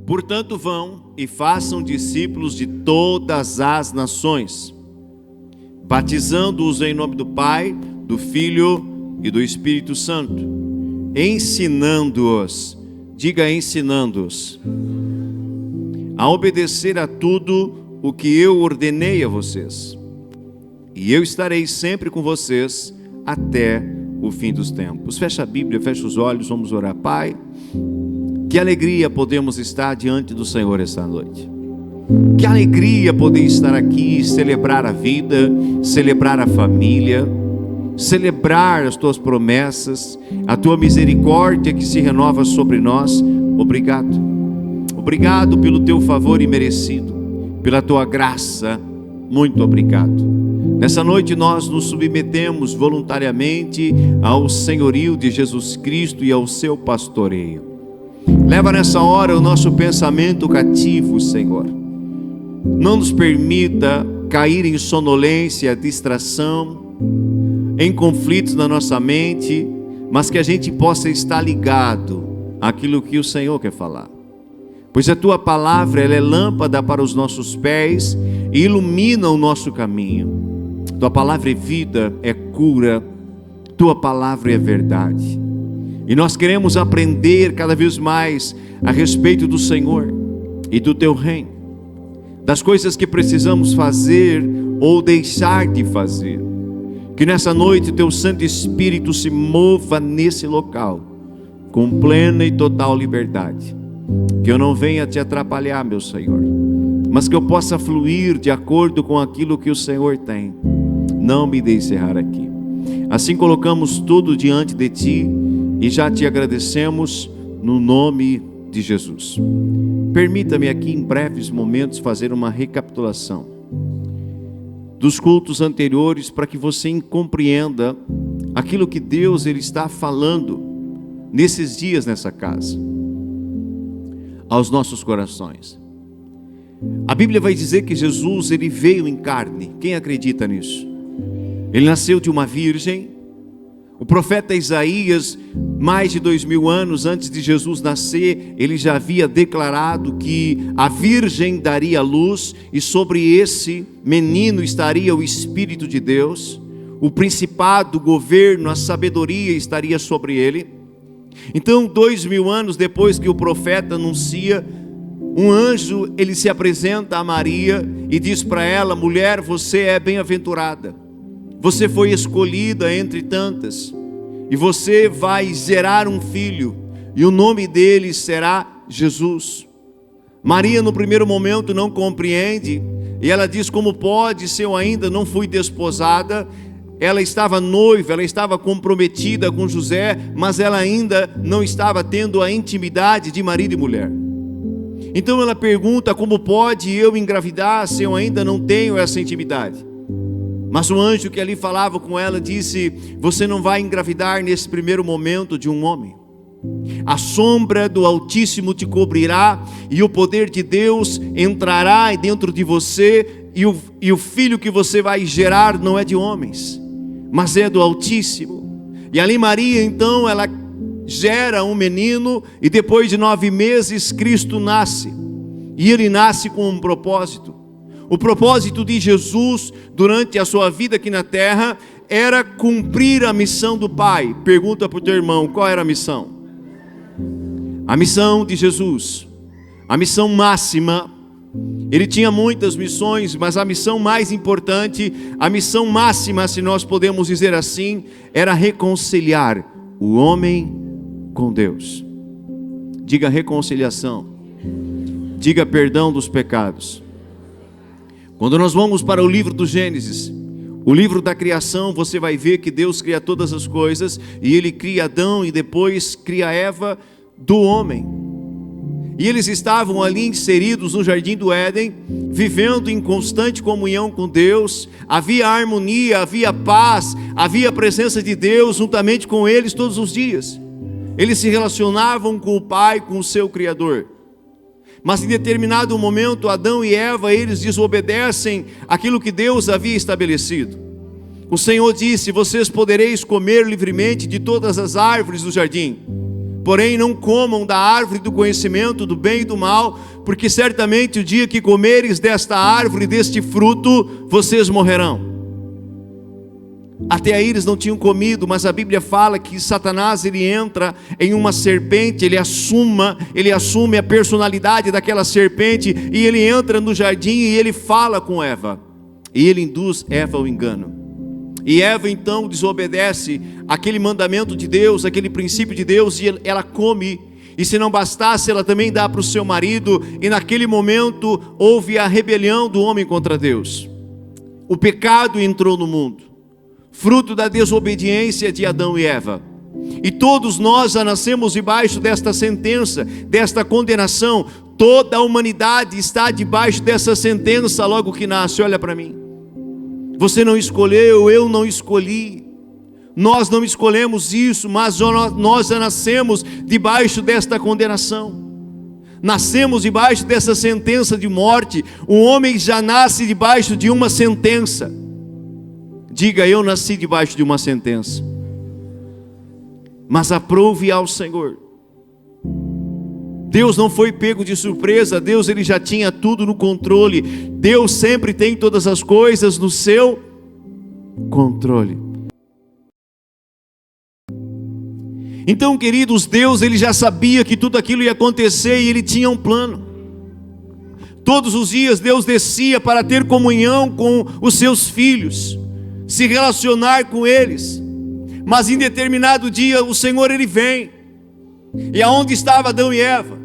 Portanto, vão e façam discípulos de todas as nações, batizando-os em nome do Pai, do Filho e do Espírito Santo, ensinando-os, diga ensinando-os, a obedecer a tudo o que eu ordenei a vocês. E eu estarei sempre com vocês até o fim dos tempos. Fecha a Bíblia, fecha os olhos, vamos orar. Pai, que alegria podemos estar diante do Senhor esta noite. Que alegria poder estar aqui e celebrar a vida, celebrar a família, celebrar as tuas promessas, a tua misericórdia que se renova sobre nós. Obrigado. Obrigado pelo teu favor imerecido, pela tua graça. Muito obrigado. Nessa noite nós nos submetemos voluntariamente ao senhorio de Jesus Cristo e ao seu pastoreio. Leva nessa hora o nosso pensamento cativo, Senhor. Não nos permita cair em sonolência, distração, em conflitos na nossa mente, mas que a gente possa estar ligado àquilo que o Senhor quer falar. Pois a tua palavra, ela é lâmpada para os nossos pés e ilumina o nosso caminho. Tua palavra é vida, é cura, tua palavra é verdade. E nós queremos aprender cada vez mais a respeito do Senhor e do teu reino, das coisas que precisamos fazer ou deixar de fazer. Que nessa noite teu Santo Espírito se mova nesse local com plena e total liberdade. Que eu não venha te atrapalhar, meu Senhor, mas que eu possa fluir de acordo com aquilo que o Senhor tem. Não me deixe errar aqui. Assim colocamos tudo diante de ti e já te agradecemos no nome de Jesus. Permita-me aqui em breves momentos fazer uma recapitulação dos cultos anteriores para que você compreenda aquilo que Deus ele está falando nesses dias nessa casa, aos nossos corações. A Bíblia vai dizer que Jesus ele veio em carne. Quem acredita nisso? Ele nasceu de uma virgem. O profeta Isaías, mais de 2000 anos antes de Jesus nascer, ele já havia declarado que a virgem daria luz e sobre esse menino estaria o Espírito de Deus, o principado, o governo, a sabedoria estaria sobre ele. Então 2000 anos depois que o profeta anuncia, um anjo ele se apresenta a Maria e diz para ela: mulher, você é bem-aventurada, você foi escolhida entre tantas, e você vai gerar um filho, e o nome dele será Jesus. Maria no primeiro momento não compreende, e ela diz: como pode, se eu ainda não fui desposada? Ela estava noiva, ela estava comprometida com José, mas ela ainda não estava tendo a intimidade de marido e mulher. Então ela pergunta: como pode eu engravidar se eu ainda não tenho essa intimidade? Mas o anjo que ali falava com ela disse: você não vai engravidar nesse primeiro momento de um homem. A sombra do Altíssimo te cobrirá e o poder de Deus entrará dentro de você, e o filho que você vai gerar não é de homens, mas é do Altíssimo. E ali Maria então ela gera um menino, e depois de 9 meses Cristo nasce, e ele nasce com um propósito. O propósito de Jesus durante a sua vida aqui na terra era cumprir a missão do Pai. Pergunta para o teu irmão: qual era a missão? A missão de Jesus, a missão máxima. Ele tinha muitas missões, mas a missão mais importante, a missão máxima, se nós podemos dizer assim, era reconciliar o homem com Deus. Diga reconciliação, diga perdão dos pecados. Quando nós vamos para o livro do Gênesis, o livro da criação, você vai ver que Deus cria todas as coisas, e Ele cria Adão e depois cria Eva do homem. E eles estavam ali inseridos no jardim do Éden, vivendo em constante comunhão com Deus. Havia harmonia, havia paz, havia a presença de Deus juntamente com eles todos os dias. Eles se relacionavam com o Pai, com o seu Criador. Mas em determinado momento, Adão e Eva, eles desobedecem aquilo que Deus havia estabelecido. O Senhor disse: vocês podereis comer livremente de todas as árvores do jardim, porém não comam da árvore do conhecimento do bem e do mal, porque certamente o dia que comeres desta árvore, deste fruto, vocês morrerão. Até aí eles não tinham comido, mas a Bíblia fala que Satanás, ele entra em uma serpente, ele assume a personalidade daquela serpente, e ele entra no jardim e ele fala com Eva, e ele induz Eva ao engano. E Eva então desobedece aquele mandamento de Deus, aquele princípio de Deus, e ela come. E se não bastasse, ela também dá para o seu marido, e naquele momento houve a rebelião do homem contra Deus. O pecado entrou no mundo, fruto da desobediência de Adão e Eva. E todos nós já nascemos debaixo desta sentença, desta condenação. Toda a humanidade está debaixo dessa sentença logo que nasce. Olha para mim. Você não escolheu, eu não escolhi. Nós não escolhemos isso, mas nós já nascemos debaixo desta condenação. Nascemos debaixo dessa sentença de morte. O homem já nasce debaixo de uma sentença. Diga, eu nasci debaixo de uma sentença. Mas aprove ao Senhor. Deus não foi pego de surpresa. Deus, ele já tinha tudo no controle. Deus sempre tem todas as coisas no seu controle. Então, queridos, Deus, ele já sabia que tudo aquilo ia acontecer e ele tinha um plano. Todos os dias Deus descia para ter comunhão com os seus filhos, se relacionar com eles. Mas em determinado dia o Senhor, ele vem. E aonde estava Adão e Eva?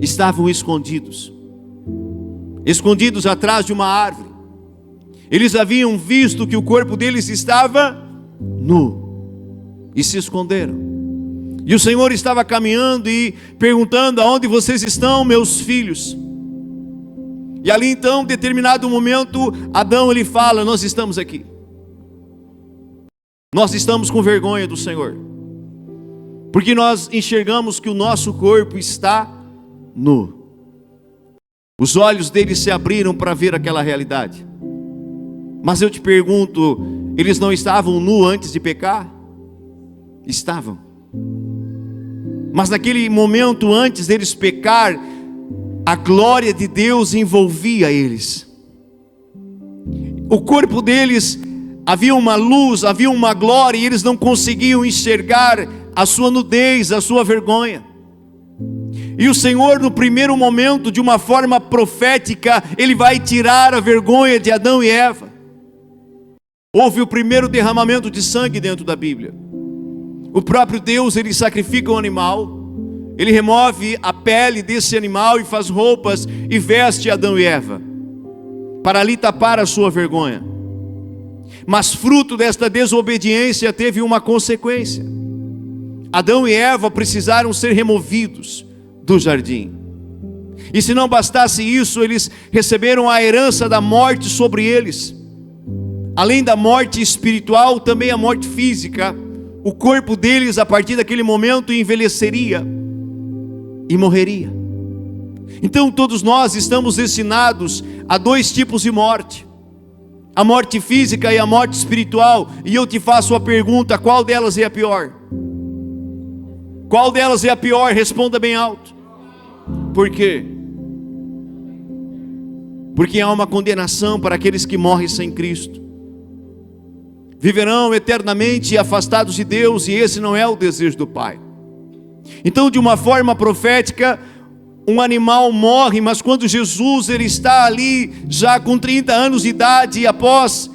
Estavam escondidos atrás de uma árvore. Eles haviam visto que o corpo deles estava nu e se esconderam. E o Senhor estava caminhando e perguntando: aonde vocês estão, meus filhos? E ali então, em determinado momento, Adão, ele fala: nós estamos aqui. Nós estamos com vergonha do Senhor, porque nós enxergamos que o nosso corpo está nu. Os olhos deles se abriram para ver aquela realidade. Mas eu te pergunto, eles não estavam nus antes de pecar? Estavam. Mas naquele momento antes deles pecar, a glória de Deus envolvia eles. O corpo deles havia uma luz, havia uma glória, e eles não conseguiam enxergar a sua nudez, a sua vergonha. E o Senhor, no primeiro momento, de uma forma profética, ele vai tirar a vergonha de Adão e Eva. Houve o primeiro derramamento de sangue dentro da Bíblia. O próprio Deus, ele sacrifica um animal, ele remove a pele desse animal e faz roupas e veste Adão e Eva, para ali tapar a sua vergonha. Mas fruto desta desobediência teve uma consequência. Adão e Eva precisaram ser removidos do jardim. E se não bastasse isso, eles receberam a herança da morte sobre eles. Além da morte espiritual, também a morte física. O corpo deles, a partir daquele momento, envelheceria e morreria. Então todos nós estamos destinados a dois tipos de morte: a morte física e a morte espiritual. E eu te faço a pergunta: qual delas é a pior? Qual delas é a pior? Responda bem alto. Por quê? Porque há uma condenação para aqueles que morrem sem Cristo. Viverão eternamente afastados de Deus, e esse não é o desejo do Pai. Então, de uma forma profética, um animal morre, mas quando Jesus, ele está ali já com 30 anos de idade, e após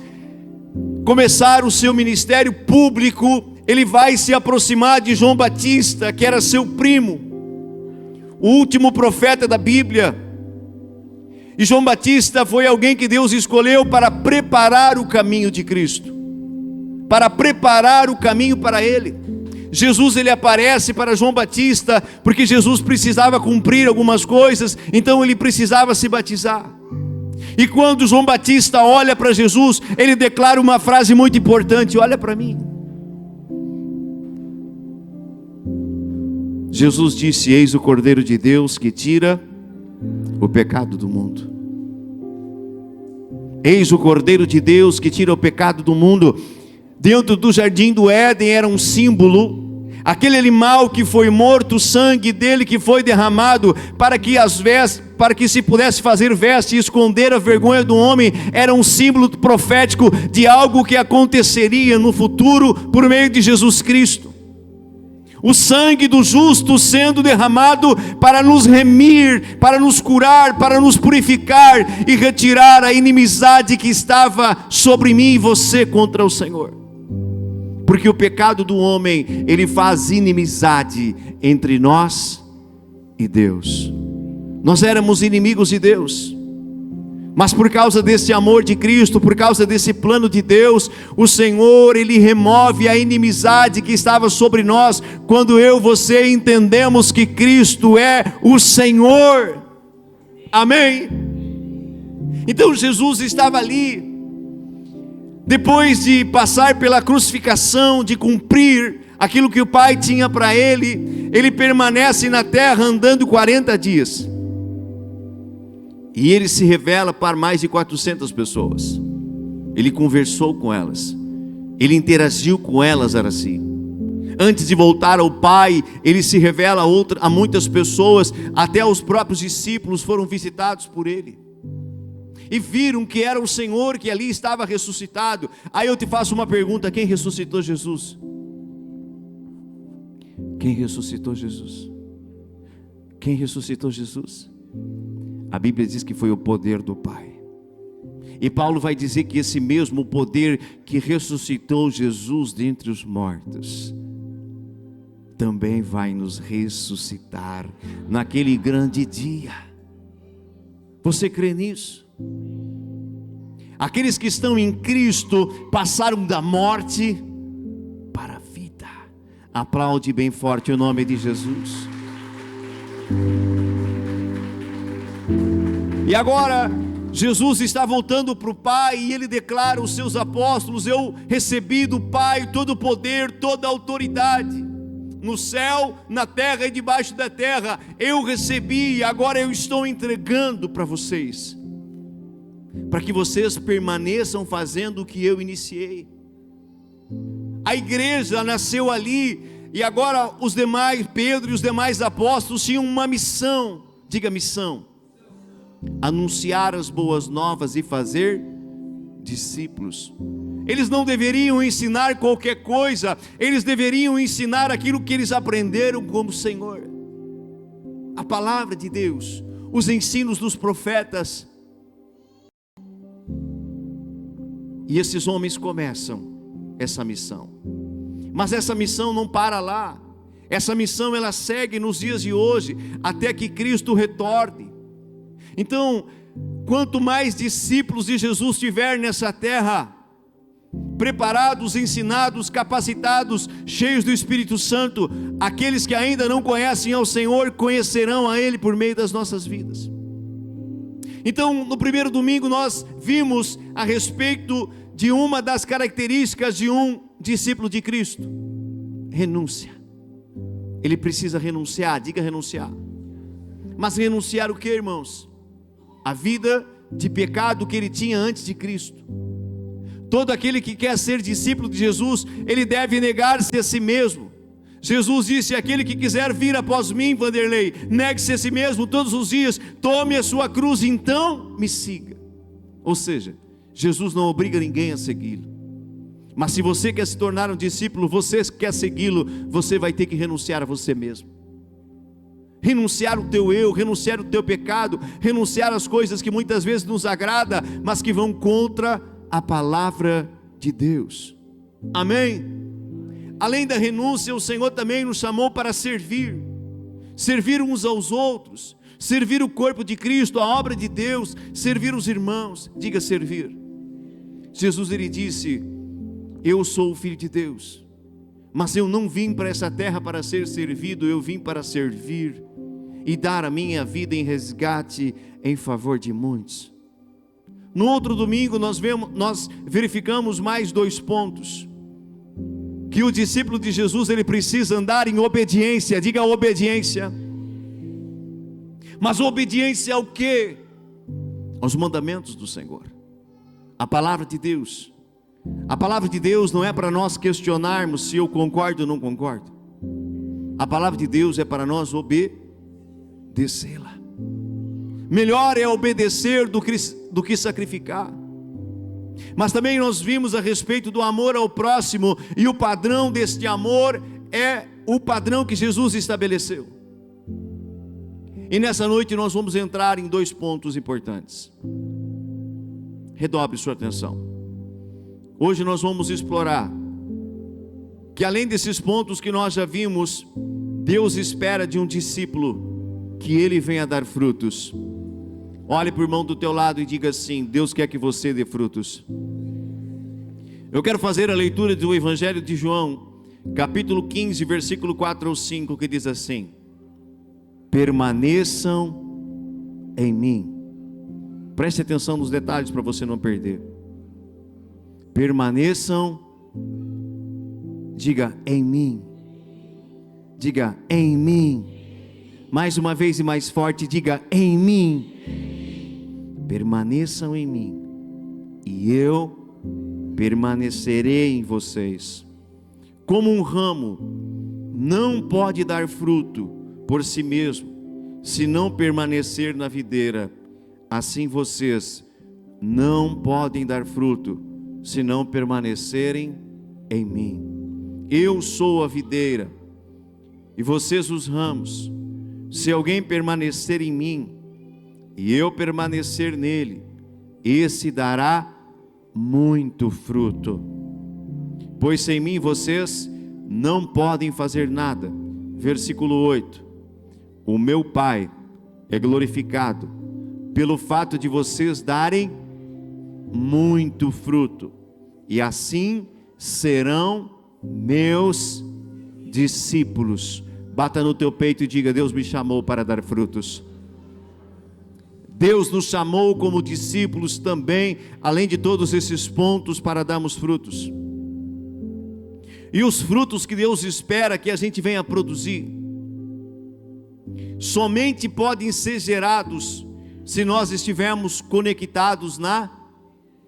começar o seu ministério público, ele vai se aproximar de João Batista, que era seu primo, o último profeta da Bíblia. E João Batista foi alguém que Deus escolheu para preparar o caminho de Cristo, para preparar o caminho para ele. Jesus, ele aparece para João Batista porque Jesus precisava cumprir algumas coisas, então ele precisava se batizar. E quando João Batista olha para Jesus, ele declara uma frase muito importante: olha para mim. Jesus disse: eis o Cordeiro de Deus que tira o pecado do mundo. Eis o Cordeiro de Deus que tira o pecado do mundo. Dentro do jardim do Éden era um símbolo. aquele animal que foi morto, o sangue dele que foi derramado, para que se pudesse fazer veste e esconder a vergonha do homem, era um símbolo profético de algo que aconteceria no futuro por meio de Jesus Cristo. O sangue do justo sendo derramado para nos remir, para nos curar, para nos purificar e retirar a inimizade que estava sobre mim e você contra o Senhor. Porque o pecado do homem, ele faz inimizade entre nós e Deus. Nós éramos inimigos de Deus, mas por causa desse amor de Cristo, por causa desse plano de Deus, o Senhor, Ele remove a inimizade que estava sobre nós, quando eu e você entendemos que Cristo é o Senhor. Amém? Então Jesus estava ali, depois de passar pela crucificação, de cumprir aquilo que o Pai tinha para ele, ele permanece na terra andando 40 dias. E ele se revela para mais de 400 pessoas. Ele conversou com elas, ele interagiu com elas, era assim. Antes de voltar ao Pai, ele se revela a muitas pessoas, até os próprios discípulos foram visitados por ele. E viram que era o Senhor que ali estava ressuscitado. Aí eu te faço uma pergunta: quem ressuscitou Jesus? Quem ressuscitou Jesus? Quem ressuscitou Jesus? A Bíblia diz que foi o poder do Pai. E Paulo vai dizer que esse mesmo poder que ressuscitou Jesus dentre os mortos, também vai nos ressuscitar naquele grande dia. Você crê nisso? Aqueles que estão em Cristo passaram da morte para a vida. Aplaude bem forte o nome de Jesus. E agora Jesus está voltando para o Pai, e Ele declara aos seus apóstolos: eu recebi do Pai todo o poder, toda a autoridade, no céu, na terra e debaixo da terra. Eu recebi, e agora eu estou entregando para vocês, para que vocês permaneçam fazendo o que eu iniciei. A igreja nasceu ali, e agora os demais, Pedro e os demais apóstolos, tinham uma missão. Diga missão: anunciar as boas novas e fazer discípulos. Eles não deveriam ensinar qualquer coisa, eles deveriam ensinar aquilo que eles aprenderam como Senhor. A palavra de Deus, os ensinos dos profetas. E esses homens começam essa missão. Mas essa missão não para lá. Essa missão ela segue nos dias de hoje, até que Cristo retorne. Então, quanto mais discípulos de Jesus tiver nessa terra, preparados, ensinados, capacitados, cheios do Espírito Santo, aqueles que ainda não conhecem ao Senhor, conhecerão a Ele por meio das nossas vidas. Então, no primeiro domingo nós vimos a respeito de uma das características de um discípulo de Cristo: renúncia. Ele precisa renunciar, diga renunciar. Mas renunciar o que, irmãos? A vida de pecado que ele tinha antes de Cristo. Todo aquele que quer ser discípulo de Jesus, ele deve negar-se a si mesmo. Jesus disse: aquele que quiser vir após mim, Vanderlei, negue-se a si mesmo todos os dias, tome a sua cruz, então me siga. Ou seja, Jesus não obriga ninguém a segui-lo. Mas se você quer se tornar um discípulo, você quer segui-lo, você vai ter que renunciar a você mesmo. Renunciar o teu eu, renunciar o teu pecado, renunciar às coisas que muitas vezes nos agrada, mas que vão contra a palavra de Deus. Amém? Além da renúncia, o Senhor também nos chamou para servir. Servir uns aos outros, servir o corpo de Cristo, a obra de Deus, servir os irmãos. Diga servir. Jesus, ele disse: eu sou o Filho de Deus, mas eu não vim para essa terra para ser servido, eu vim para servir e dar a minha vida em resgate em favor de muitos. No outro domingo nós verificamos mais 2 pontos. Que o discípulo de Jesus, ele precisa andar em obediência. Diga obediência. Mas obediência ao quê? Aos mandamentos do Senhor, a palavra de Deus. A palavra de Deus não é para nós questionarmos se eu concordo ou não concordo. A palavra de Deus é para nós obedecê-la. Melhor é obedecer do que sacrificar. Mas também nós vimos a respeito do amor ao próximo, e o padrão deste amor é o padrão que Jesus estabeleceu. E nessa noite nós vamos entrar em 2 pontos importantes. Redobre sua atenção. Hoje nós vamos explorar que, além desses pontos que nós já vimos, Deus espera de um discípulo que ele venha dar frutos. Olhe para o irmão do teu lado e diga assim: Deus quer que você dê frutos. Eu quero fazer a leitura do Evangelho de João, capítulo 15, versículo 4 ao 5, que diz assim: permaneçam em mim. Preste atenção nos detalhes para você não perder. Permaneçam, diga em mim. Diga em mim. Mais uma vez e mais forte, diga em mim. Permaneçam em mim, e eu permanecerei em vocês. Como um ramo não pode dar fruto por si mesmo, se não permanecer na videira, assim vocês não podem dar fruto, se não permanecerem em mim. Eu sou a videira, e vocês os ramos. Se alguém permanecer em mim, e eu permanecer nele, esse dará muito fruto. Pois sem mim vocês não podem fazer nada. Versículo 8: o meu Pai é glorificado pelo fato de vocês darem muito fruto, e assim serão meus discípulos. Bata no teu peito e diga: Deus me chamou para dar frutos. Deus nos chamou como discípulos também, além de todos esses pontos, para darmos frutos. E os frutos que Deus espera que a gente venha produzir, somente podem ser gerados se nós estivermos conectados na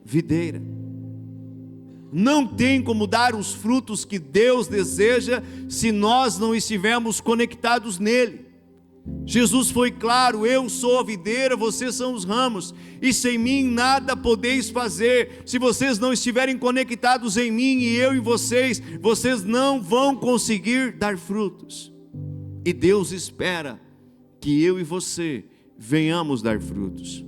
videira. Não tem como dar os frutos que Deus deseja se nós não estivermos conectados nele. Jesus foi claro: eu sou a videira, vocês são os ramos, e sem mim nada podeis fazer. Se vocês não estiverem conectados em mim e eu em vocês, vocês não vão conseguir dar frutos. E Deus espera que eu e você venhamos dar frutos.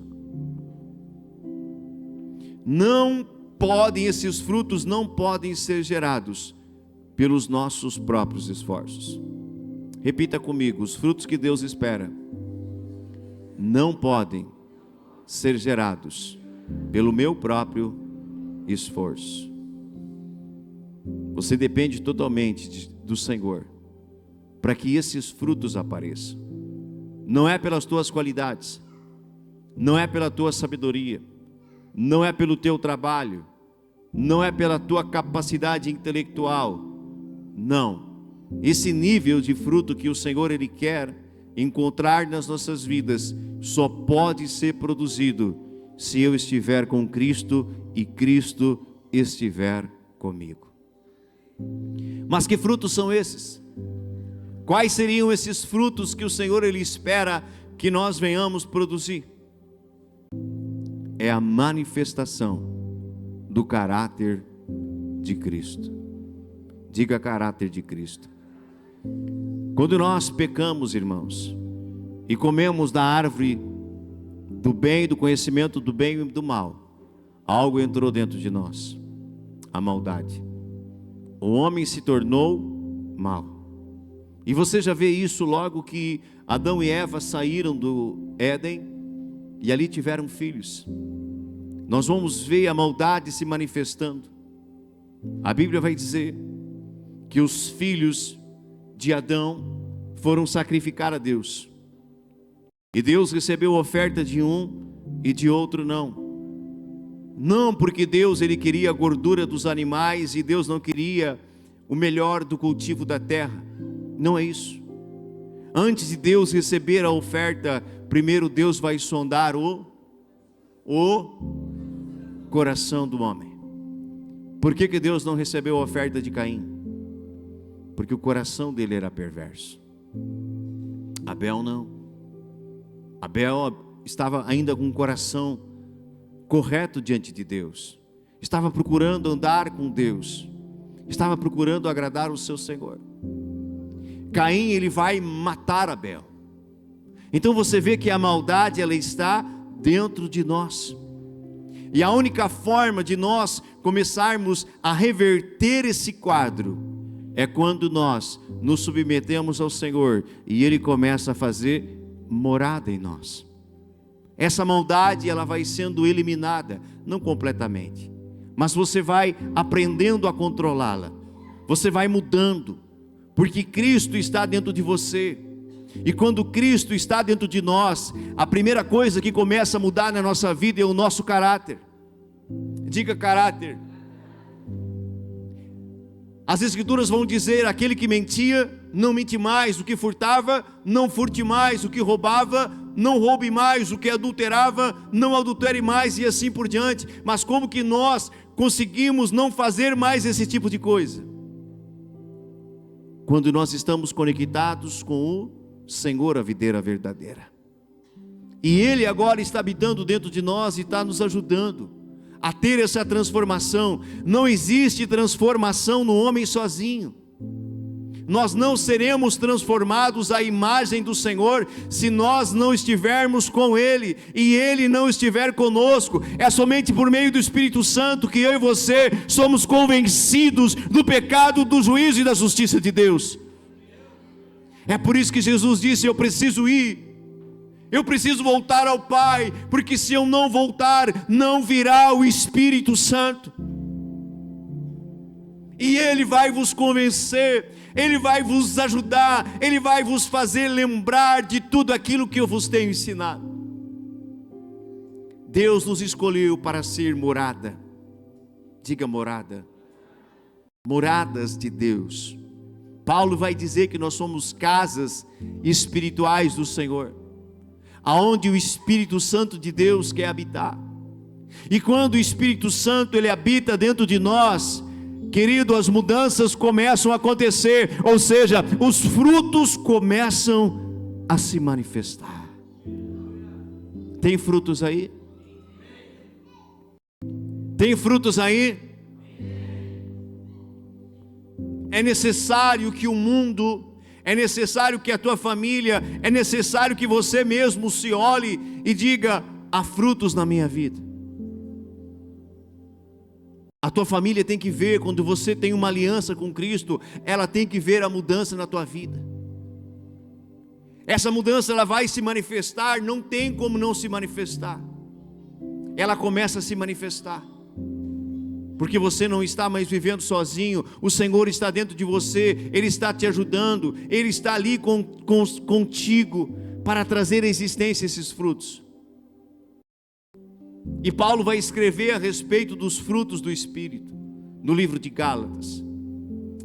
Esses frutos não podem ser gerados pelos nossos próprios esforços. Repita comigo: os frutos que Deus espera não podem ser gerados pelo meu próprio esforço. Você depende totalmente do Senhor para que esses frutos apareçam. Não é pelas tuas qualidades, não é pela tua sabedoria, não é pelo teu trabalho, não é pela tua capacidade intelectual. Não. Esse nível de fruto que o Senhor Ele quer encontrar nas nossas vidas só pode ser produzido se eu estiver com Cristo e Cristo estiver comigo. Mas que frutos são esses? Quais seriam esses frutos que o Senhor Ele espera que nós venhamos produzir? É a manifestação do caráter de Cristo. Diga: caráter de Cristo. Quando nós pecamos, irmãos, e comemos da árvore do bem, do conhecimento do bem e do mal, algo entrou dentro de nós: a maldade. O homem se tornou mau. E você já vê isso logo que Adão e Eva saíram do Éden e ali tiveram filhos. Nós vamos ver a maldade se manifestando. A Bíblia vai dizer que os filhos de Adão foram sacrificar a Deus, e Deus recebeu a oferta de um e de outro não porque Deus Ele queria a gordura dos animais e Deus não queria o melhor do cultivo da terra. Não é isso. Antes de Deus receber a oferta, primeiro Deus vai sondar o coração do homem. Por que Deus não recebeu a oferta de Caim? porque o coração dele era perverso. Abel não. Abel estava ainda com o coração correto diante de Deus. Estava procurando andar com Deus. Estava procurando agradar o seu Senhor. Caim, ele vai matar Abel. Então você vê que a maldade, ela está dentro de nós. E a única forma de nós começarmos a reverter esse quadro é quando nós nos submetemos ao Senhor e Ele começa a fazer morada em nós. Essa maldade, ela vai sendo eliminada, não completamente, mas você vai aprendendo a controlá-la. Você vai mudando, porque Cristo está dentro de você. E quando Cristo está dentro de nós, a primeira coisa que começa a mudar na nossa vida é o nosso caráter. Diga caráter. As Escrituras vão dizer: aquele que mentia, não mente mais; o que furtava, não furte mais; o que roubava, não roube mais; o que adulterava, não adultere mais, e assim por diante. Mas como que nós conseguimos não fazer mais esse tipo de coisa? Quando nós estamos conectados com o Senhor, a videira verdadeira, e Ele agora está habitando dentro de nós e está nos ajudando a ter essa transformação. Não existe transformação no homem sozinho. Nós não seremos transformados à imagem do Senhor se nós não estivermos com Ele e Ele não estiver conosco. É somente por meio do Espírito Santo que eu e você somos convencidos do pecado, do juízo e da justiça de Deus. É por isso que Jesus disse: eu preciso ir, eu preciso voltar ao Pai, porque se eu não voltar, não virá o Espírito Santo. E Ele vai vos convencer, Ele vai vos ajudar, Ele vai vos fazer lembrar de tudo aquilo que eu vos tenho ensinado. Deus nos escolheu para ser morada. Diga morada. Moradas de Deus. Paulo vai dizer que nós somos casas espirituais do Senhor, aonde o Espírito Santo de Deus quer habitar. E quando o Espírito Santo, ele habita dentro de nós, querido, as mudanças começam a acontecer, ou seja, os frutos começam a se manifestar. Tem frutos aí? Tem frutos aí? É necessário que o mundo, é necessário que a tua família, é necessário que você mesmo se olhe e diga: há frutos na minha vida. A tua família tem que ver, quando você tem uma aliança com Cristo, ela tem que ver a mudança na tua vida. Essa mudança, ela vai se manifestar, não tem como não se manifestar. Ela começa a se manifestar, porque você não está mais vivendo sozinho. O Senhor está dentro de você, Ele está te ajudando, Ele está ali contigo, para trazer à existência esses frutos. E Paulo vai escrever a respeito dos frutos do Espírito, no livro de Gálatas.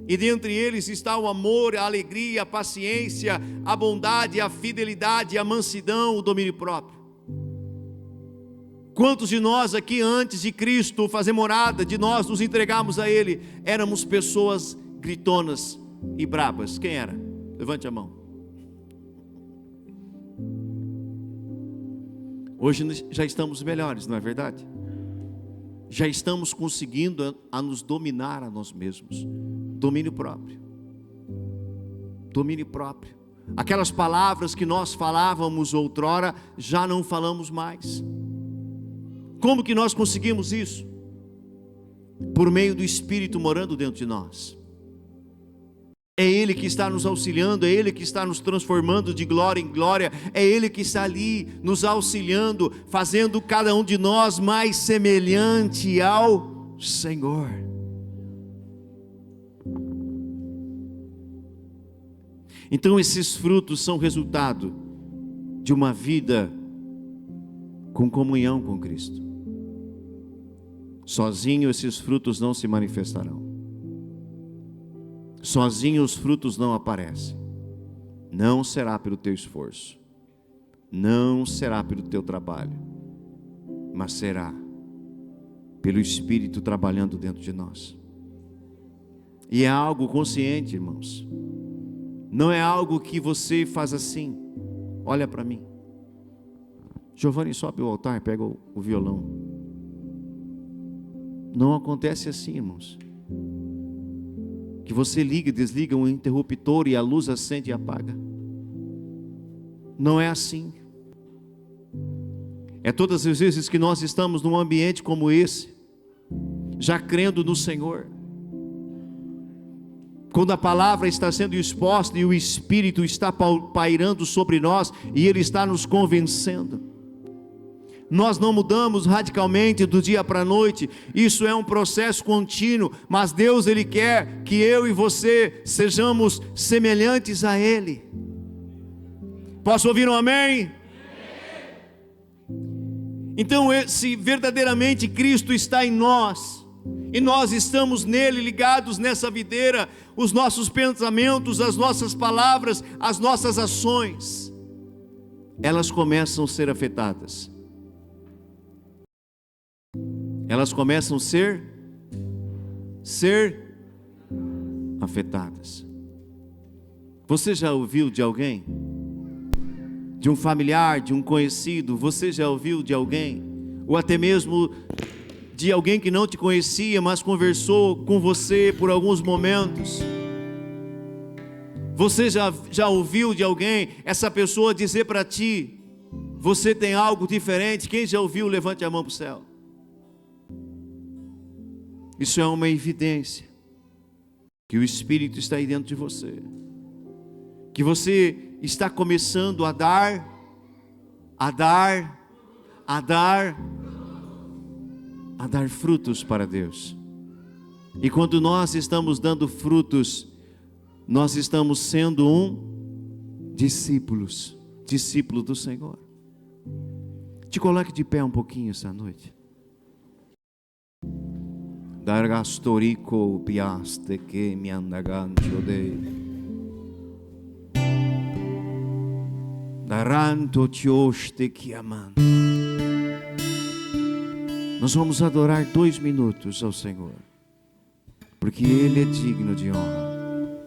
E dentre eles está o amor, a alegria, a paciência, a bondade, a fidelidade, a mansidão, o domínio próprio. Quantos de nós aqui, antes de Cristo fazer morada, de nós nos entregarmos a Ele, éramos pessoas gritonas e brabas? Quem era? Levante a mão. Hoje já estamos melhores, não é verdade? Já estamos conseguindo a nos dominar a nós mesmos. Domínio próprio. Domínio próprio. Aquelas palavras que nós falávamos outrora, já não falamos mais. Como que nós conseguimos isso? Por meio do Espírito morando dentro de nós. É Ele que está nos auxiliando, é Ele que está nos transformando de glória em glória, é Ele que está ali nos auxiliando, fazendo cada um de nós mais semelhante ao Senhor. Então esses frutos são resultado de uma vida com comunhão com Cristo. Sozinho esses frutos não se manifestarão. Sozinho os frutos não aparecem. Não será pelo teu esforço, não será pelo teu trabalho, mas será pelo Espírito trabalhando dentro de nós. E é algo consciente, irmãos. Não é algo que você faz assim. Olha para mim. Giovanni, sobe o altar, pega o violão. Não acontece assim, irmãos. Que você liga e desliga um interruptor e a luz acende e apaga. Não é assim. É todas as vezes que nós estamos num ambiente como esse, já crendo no Senhor, quando a palavra está sendo exposta e o Espírito está pairando sobre nós e Ele está nos convencendo. Nós não mudamos radicalmente do dia para a noite, isso é um processo contínuo, mas Deus, Ele quer que eu e você sejamos semelhantes a Ele. Posso ouvir um amém? Então, se verdadeiramente Cristo está em nós, e nós estamos nele, ligados nessa videira, os nossos pensamentos, as nossas palavras, as nossas ações, elas começam a ser afetadas. Elas começam a ser afetadas. Você já ouviu de alguém? De um familiar, de um conhecido? Você já ouviu de alguém? Ou até mesmo de alguém que não te conhecia, mas conversou com você por alguns momentos? Você já ouviu de alguém, essa pessoa dizer para ti: você tem algo diferente? Quem já ouviu, levante a mão para o céu. Isso é uma evidência que o Espírito está aí dentro de você, que você está começando a dar frutos para Deus. E quando nós estamos dando frutos, nós estamos sendo discípulo do Senhor. Te coloque de pé um pouquinho essa noite. Dargastorico piaste que me andagantio de daranto tioste que amando. Nós vamos adorar 2 minutos ao Senhor, porque Ele é digno de honra,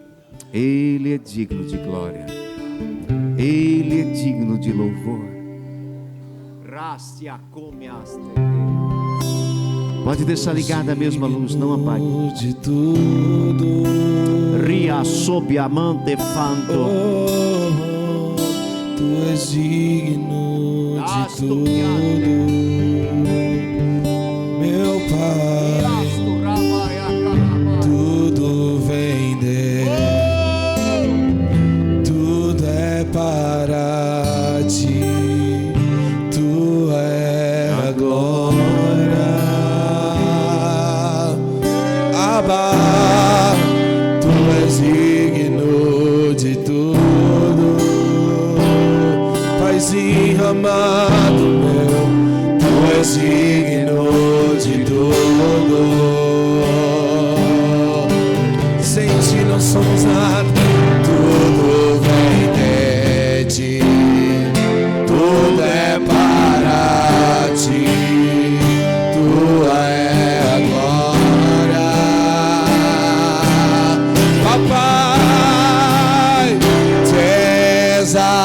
Ele é digno de glória, Ele é digno de louvor. Pode deixar ligada a mesma luz, não apague. De tudo, Ria sob amante fanto. Tu és digno de tudo, meu Pai. Tudo vem dele, tudo é para ti. Tu é a glória. Abba, tu és digno de tudo, Paizinho amado meu, tu és digno de tudo. Sem ti não somos nada, tudo vem de ti, tudo é para ti. Tu é a glória. Papai, te exaltamos,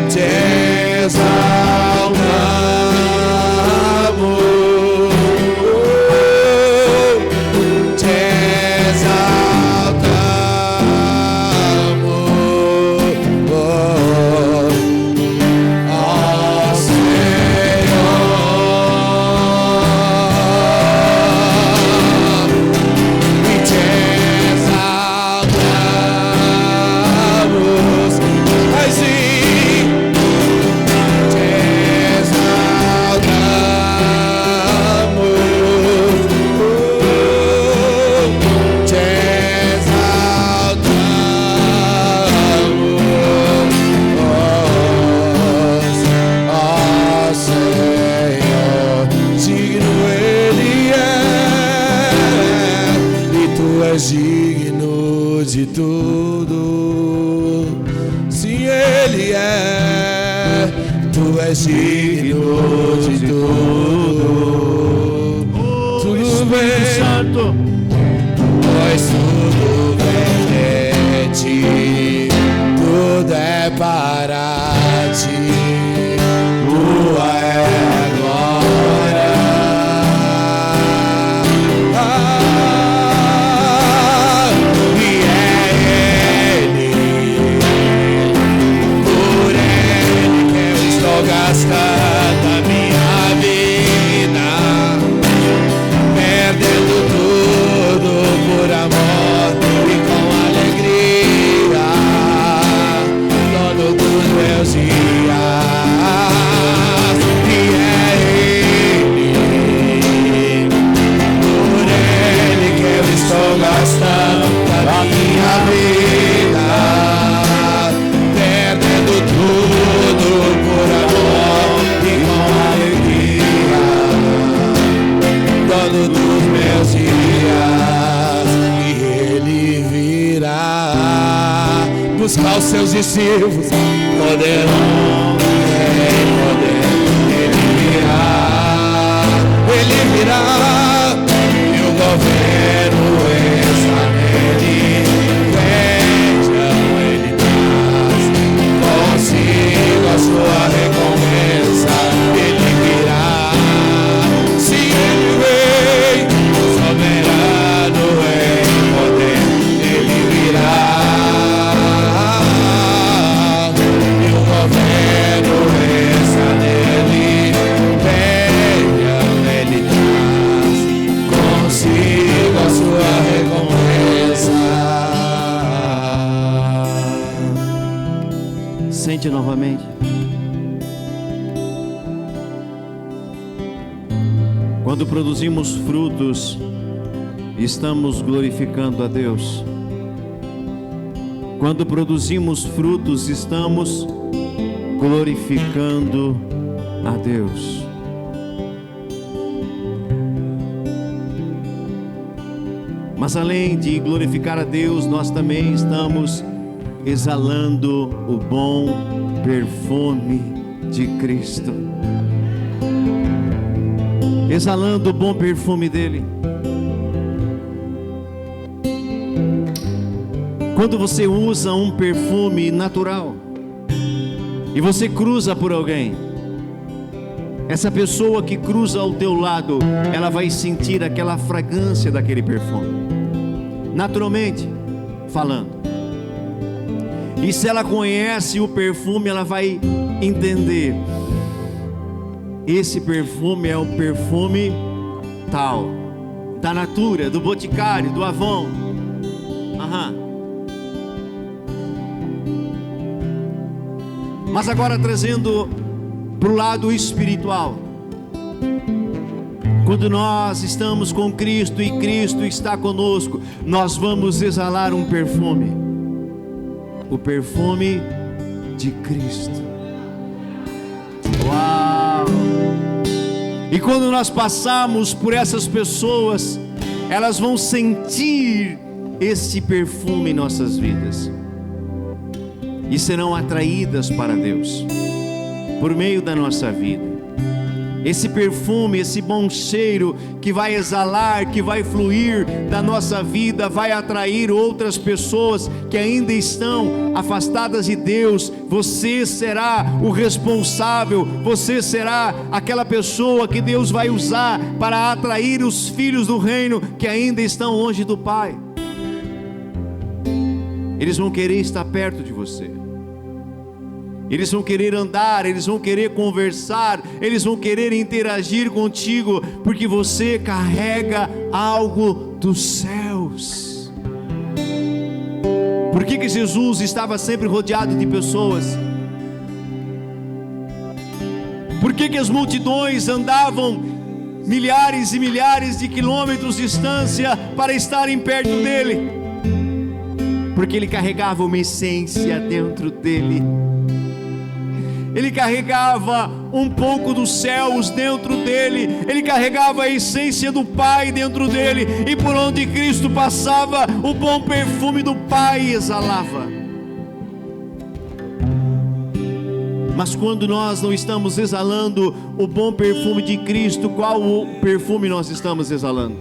te exaltamos, te exaltamos, ó Senhor, e te exaltamos, Paizinho, te exaltamos, te exaltamos, ó Senhor, digno Ele é, e Tu és digno de tudo. Sim, Ele é, Tu Tu és digno de tudo. Tudo bem, Santo, pois tudo vem de ti, tudo é para ti. Tua é a glória. E é Ele, por Ele que eu estou gastando a minha vida, perdendo tudo por amor e com alegria, dono dos meus dias. E é Ele, por Ele que eu estou gastando a minha vida, perdendo tudo por amor e com alegria, dono dos meus dias. E Ele virá buscar os seus discípulos, poderão em poder. Ele virá, e o governo está nele. Vejam, Ele traz consigo a sua recompensa. Ele virá, se Ele vem, soberano em poder. Ele virá, e o governo está nele. Vejam, Ele traz consigo a sua recompensa. sente novamente. Quando produzimos frutos, estamos glorificando a Deus. Quando produzimos frutos, estamos glorificando a Deus. Mas além de glorificar a Deus, nós também estamos exalando o bom perfume de Cristo. Exalando o bom perfume dele. Quando você usa um perfume natural e você cruza por alguém, essa pessoa que cruza ao teu lado, ela vai sentir aquela fragrância daquele perfume, naturalmente falando. E se ela conhece o perfume, ela vai entender: esse perfume é o perfume tal, da Natura, do Boticário, do Avon. Mas agora trazendo para o lado espiritual, quando nós estamos com Cristo e Cristo está conosco, nós vamos exalar um perfume, o perfume de Cristo. Uau! E quando nós passamos por essas pessoas, elas vão sentir esse perfume em nossas vidas e serão atraídas para Deus por meio da nossa vida. Esse perfume, esse bom cheiro que vai exalar, que vai fluir da nossa vida, vai atrair outras pessoas que ainda estão afastadas de Deus. Você será o responsável, você será aquela pessoa que Deus vai usar para atrair os filhos do reino que ainda estão longe do Pai. Eles vão querer estar perto de você. Eles vão querer andar, eles vão querer conversar, eles vão querer interagir contigo, porque você carrega algo dos céus. Por que Jesus estava sempre rodeado de pessoas? Por que as multidões andavam milhares e milhares de quilômetros de distância para estarem perto dele? Porque ele carregava uma essência dentro dele. Ele carregava um pouco dos céus dentro dele. Ele carregava a essência do Pai dentro dele. E por onde Cristo passava, o bom perfume do Pai exalava. Mas quando nós não estamos exalando o bom perfume de Cristo, qual o perfume nós estamos exalando?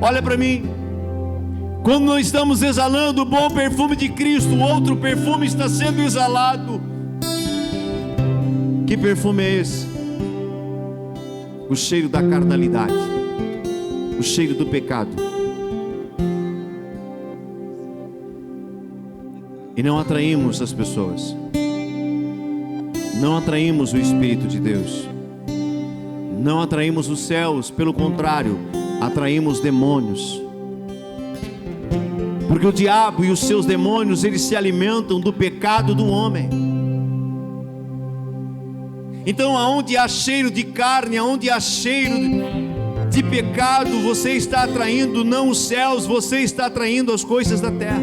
Olha para mim. Quando não estamos exalando o bom perfume de Cristo, outro perfume está sendo exalado. Que perfume é esse? O cheiro da carnalidade, o cheiro do pecado. E não atraímos as pessoas, não atraímos o Espírito de Deus, não atraímos os céus, pelo contrário, atraímos demônios. Porque o diabo e os seus demônios, eles se alimentam do pecado do homem. Então, aonde há cheiro de carne, aonde há cheiro de pecado, você está atraindo não os céus, você está atraindo as coisas da terra,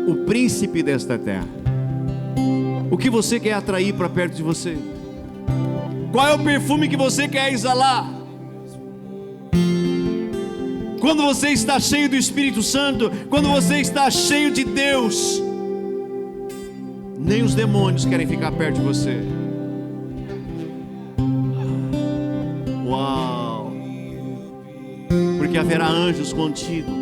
o príncipe desta terra. O que você quer atrair para perto de você? Qual é o perfume que você quer exalar? Quando você está cheio do Espírito Santo, quando você está cheio de Deus, nem os demônios querem ficar perto de você. Uau! Porque haverá anjos contigo,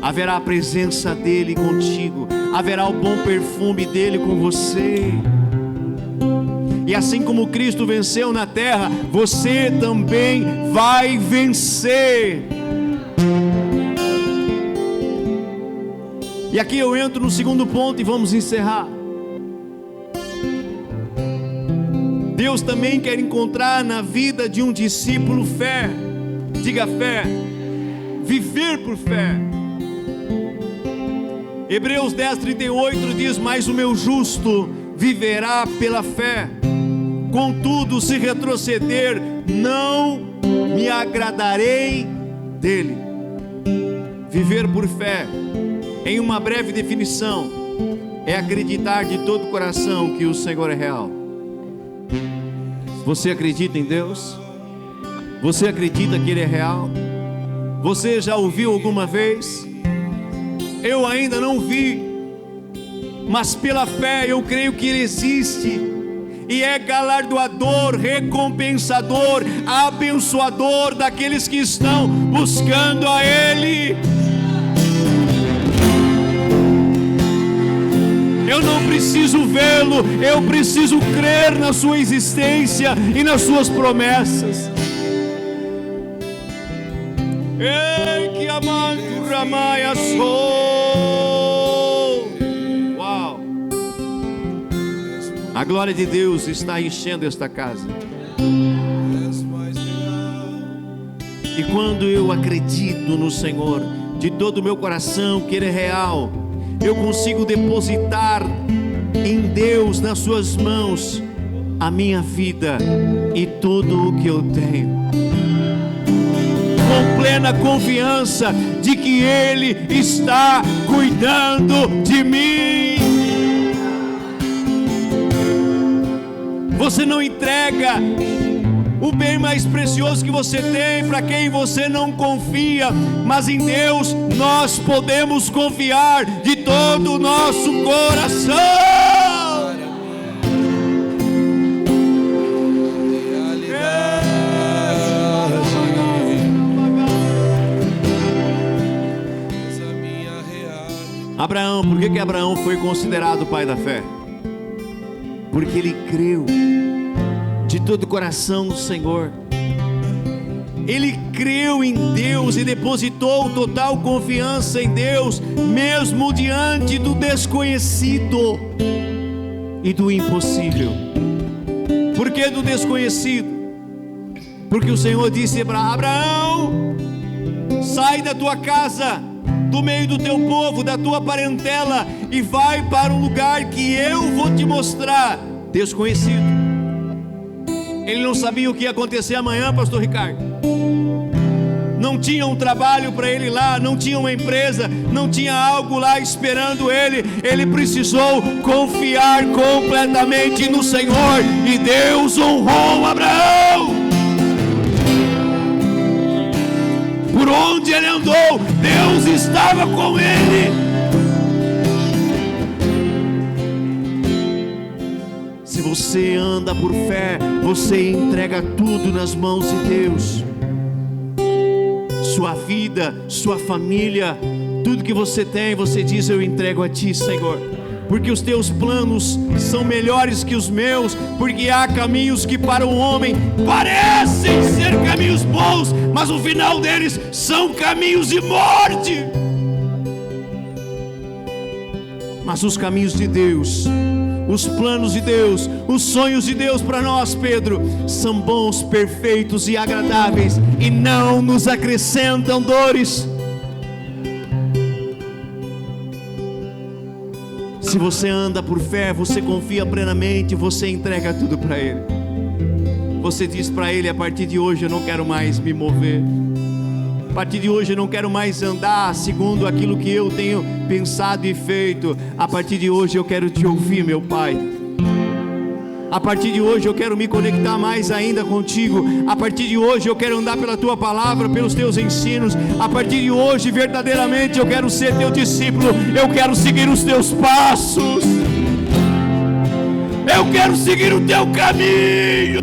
haverá a presença dele contigo, haverá o bom perfume dele com você. E assim como Cristo venceu na terra, você também vai vencer. E aqui eu entro no segundo ponto e vamos encerrar. Deus também quer encontrar na vida de um discípulo fé. Diga fé. Viver por fé. Hebreus 10:38 diz: mas o meu justo viverá pela fé. Contudo, se retroceder, não me agradarei dele. Viver por fé, em uma breve definição, é acreditar de todo o coração que o Senhor é real. Você acredita em Deus? Você acredita que Ele é real? Você já ouviu alguma vez? Eu ainda não vi, mas pela fé eu creio que Ele existe, e é galardoador, recompensador, abençoador daqueles que estão buscando a Ele. Eu não preciso vê-lo, eu preciso crer na sua existência e nas suas promessas. Ei, que amado Ramaia sou. Uau! A glória de Deus está enchendo esta casa. E quando eu acredito no Senhor de todo o meu coração que Ele é real, eu consigo depositar em Deus, nas suas mãos, a minha vida e tudo o que eu tenho, com plena confiança de que Ele está cuidando de mim. Você não entrega o bem mais precioso que você tem para quem você não confia, mas em Deus nós podemos confiar de todo o nosso coração. Abraão, por que Abraão foi considerado o pai da fé? Porque ele creu de todo o coração no Senhor. Ele creu em Deus e depositou total confiança em Deus, mesmo diante do desconhecido e do impossível. Por que do desconhecido? Porque o Senhor disse para Abraão: sai da tua casa, do meio do teu povo, da tua parentela, e vai para um lugar que eu vou te mostrar. Desconhecido. Ele não sabia o que ia acontecer amanhã, pastor Ricardo. Não tinha um trabalho para ele lá, não tinha uma empresa, não tinha algo lá esperando ele. Ele precisou confiar completamente no Senhor, e Deus honrou Abraão. Por onde ele andou, Deus estava com ele. você anda por fé, você entrega tudo nas mãos de Deus. Sua vida, sua família, tudo que você tem, você diz: eu entrego a Ti, Senhor, porque os Teus planos são melhores que os meus, porque há caminhos que para o homem parecem ser caminhos bons, mas o final deles são caminhos de morte. Mas os caminhos de Deus, os planos de Deus, os sonhos de Deus para nós, Pedro, são bons, perfeitos e agradáveis, e não nos acrescentam dores. Se você anda por fé, você confia plenamente, você entrega tudo para Ele. Você diz para Ele: a partir de hoje eu não quero mais me mover. A partir de hoje eu não quero mais andar segundo aquilo que eu tenho pensado e feito. A partir de hoje eu quero Te ouvir, meu Pai. A partir de hoje eu quero me conectar mais ainda contigo. A partir de hoje eu quero andar pela Tua palavra, pelos Teus ensinos. A partir de hoje verdadeiramente eu quero ser Teu discípulo. Eu quero seguir os Teus passos. Eu quero seguir o Teu caminho.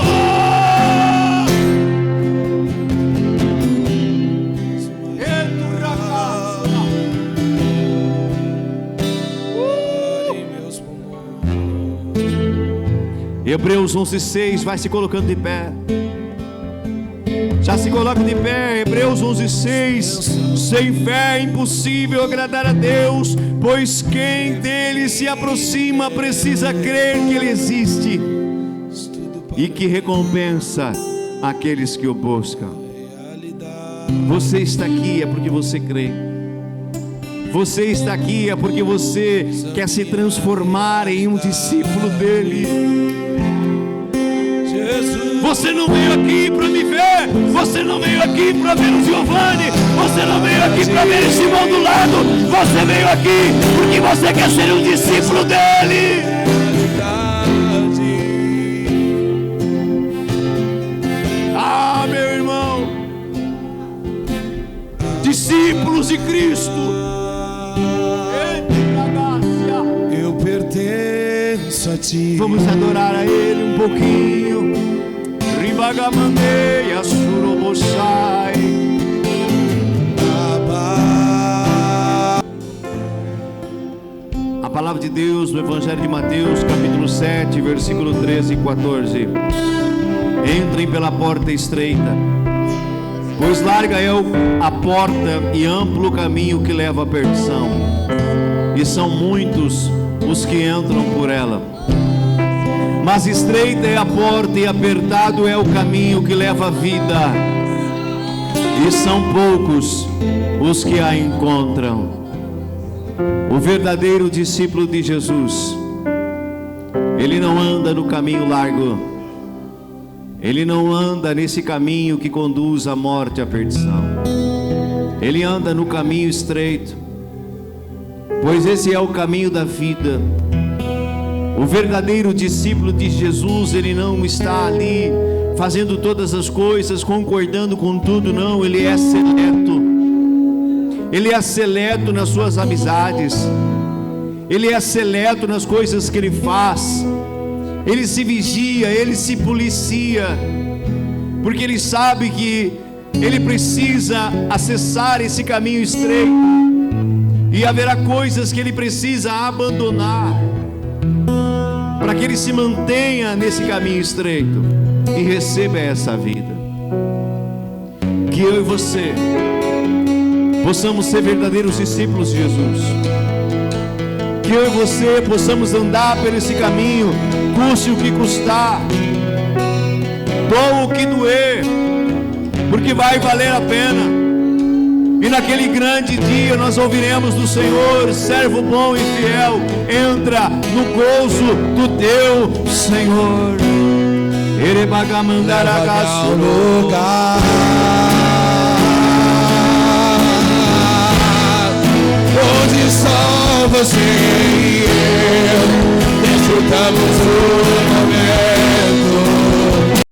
Hebreus 11:6, vai se colocando de pé. Já se coloca de pé. Hebreus 11:6. Sem fé é impossível agradar a Deus, pois quem dele se aproxima precisa crer que Ele existe e que recompensa aqueles que o buscam. Você está aqui é porque você crê. Você está aqui é porque você quer se transformar em um discípulo dele. Você não veio aqui para me ver, você não veio aqui para ver o Giovanni, você não veio aqui para ver esse irmão do lado, você veio aqui porque você quer ser um discípulo dele. Ah, meu irmão, discípulos de Cristo, eu pertenço a Ti. Vamos adorar a Ele um pouquinho. Ribagamandeia surobosai. A palavra de Deus no Evangelho de Mateus, capítulo 7, versículo 13 e 14. Entrem pela porta estreita, pois larga é a porta e amplo o caminho que leva à perdição, e são muitos os que entram por ela. Mas estreita é a porta e apertado é o caminho que leva à vida, e são poucos os que a encontram. O verdadeiro discípulo de Jesus, ele não anda no caminho largo, ele não anda nesse caminho que conduz à morte e à perdição. Ele anda no caminho estreito, pois esse é o caminho da vida. O verdadeiro discípulo de Jesus, ele não está ali fazendo todas as coisas, concordando com tudo, não. Ele é seleto. Ele é seleto nas suas amizades. Ele é seleto nas coisas que ele faz. Ele se vigia, ele se policia, porque ele sabe que ele precisa acessar esse caminho estreito, e haverá coisas que ele precisa abandonar para que ele se mantenha nesse caminho estreito e receba essa vida. Que eu e você possamos ser verdadeiros discípulos de Jesus. Que eu e você possamos andar por esse caminho, custe o que custar, doa o que doer, porque vai valer a pena. E naquele grande dia nós ouviremos do Senhor: servo bom e fiel, entra no gozo do teu Senhor. Erebagamandaragassu lugar onde só você e eu desfrutamos o